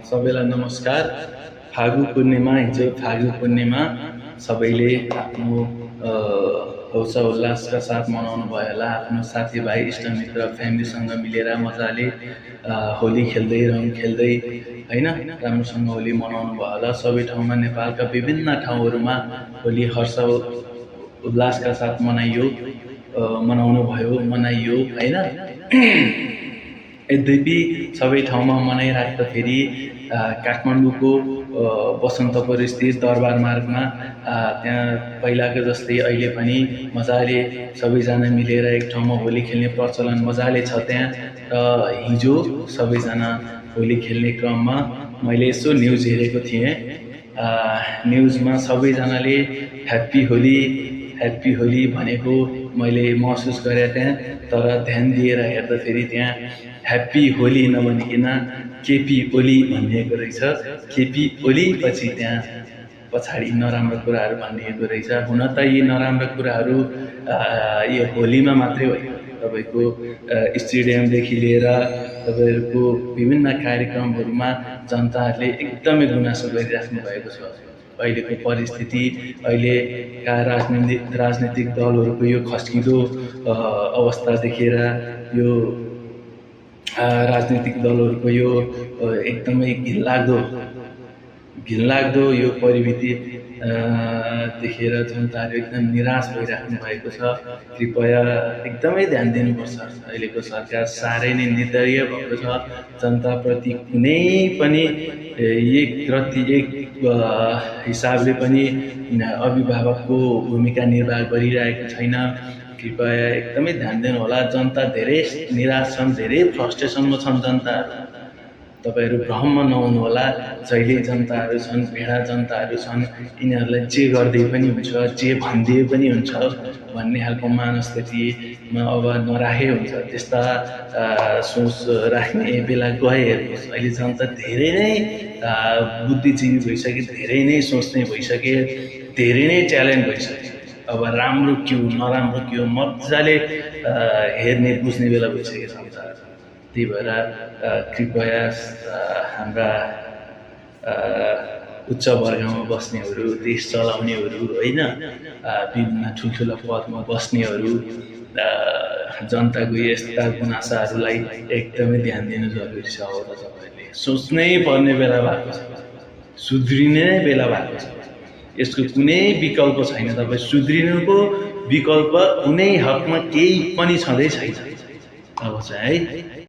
सबैलाई नमस्कार। फागु पूर्णिमा, हिजो फागु पूर्णिमा सबैले आफ्नो हौसा उल्लासका साथ मनाउनु भयो होला। आफ्नो साथीभाइ, इष्टमित्र, फ्यामिलीसँग मिलेर मजाले होली खेल्दै, रङ खेल्दै हैन राम्रोसँग होली मनाउनु भयो होला। सबै ठाउँमा, नेपालका विभिन्न ठाउँहरूमा होली हर्ष उल्लासका साथ मनाइयो हैन। यद्यपि सबै ठाउँमा मनाइराख्दाखेरि काठमाडौँको बसन्तपुर स्थित दरबार मार्गमा त्यहाँ पहिलाको जस्तै अहिले पनि मजाले सबैजना मिलेर एक ठाउँमा होली खेल्ने प्रचलन मजाले छ त्यहाँ। र हिजो सबैजना होली खेल्ने क्रममा मैले यसो न्युज हेरेको थिएँ। न्युजमा सबैजनाले ह्याप्पी होली भनेको मैले महसुस गरेँ त्यहाँ। तर ध्यान दिएर हेर्दाखेरि त्यहाँ ह्याप्पी होली नभनिकन केपी ओली भनिएको रहेछ। केपी ओली पछि त्यहाँ पछाडि नराम्रो कुराहरू भनिएको रहेछ। हुन त यी नराम्रो कुराहरू यो होलीमा मात्रै होइन, तपाईँको स्टेडियमदेखि लिएर तपाईँहरूको विभिन्न कार्यक्रमहरूमा जनताहरूले एकदमै गुनासो गरिराख्नु भएको छ। अहिलेको परिस्थिति, अहिलेका राजनीतिक दलहरूको यो खस्किँदो अवस्था देखेर यो राजनीतिक दलहरूको यो एकदमै घिनलाग्दो यो परिमिति देखेर जनताहरू एकदम निराश भइराख्नु भएको छ। कृपया एकदमै ध्यान दिनुपर्छ। अहिलेको सरकार साह्रै नै निर्दयी भएको छ। जनताप्रति कुनै पनि एक हिसाबले पनि अभिभावकको भूमिका निर्वाह गरिरहेको छैन। कृपया एकदमै ध्यान दिनु होला। जनता धेरै निराश छन्, धेरै फ्रस्ट्रेसनमा छन् जनताहरू। तपाईहरू भ्रममा नहुनु होला। जहिले जनताहरू छन्, भेडा जनताहरू छन्, यिनीहरूलाई जे गर्दै पनि हुन्छ, जे भनिदिए पनि हुन्छ भन्ने खालको मानस्थितिमा अब नराखे हुन्छ। त्यस्ता सोच राख्ने बेला गए हेर्नुहोस्। अहिले जनता धेरै नै बुद्धिजीवी भइसके, धेरै नै सोच्ने भइसके, धेरै नै ट्यालेन्ट भइसके। अब राम्रो के हो, नराम्रो के हो मजाले हेर्ने बुझ्ने बेला भइसकेको छ। त्यही भएर कृपया हाम्रा उच्च वर्गमा बस्नेहरू, देश चलाउनेहरू होइन, विभिन्न ठुल्ठुला पदमा बस्नेहरू जनताको यस्ता गुनासाहरूलाई एकदमै ध्यान दिनु जरुरी छ। अब त तपाईँहरूले सोच्नै पर्ने बेला भएको छ, सुध्रिने बेला भएको छ। यसको कुनै विकल्प छैन। तपाईँ सुध्रिनुको विकल्प कुनै हकमा केही पनि छँदै छैन। अब चाहिँ है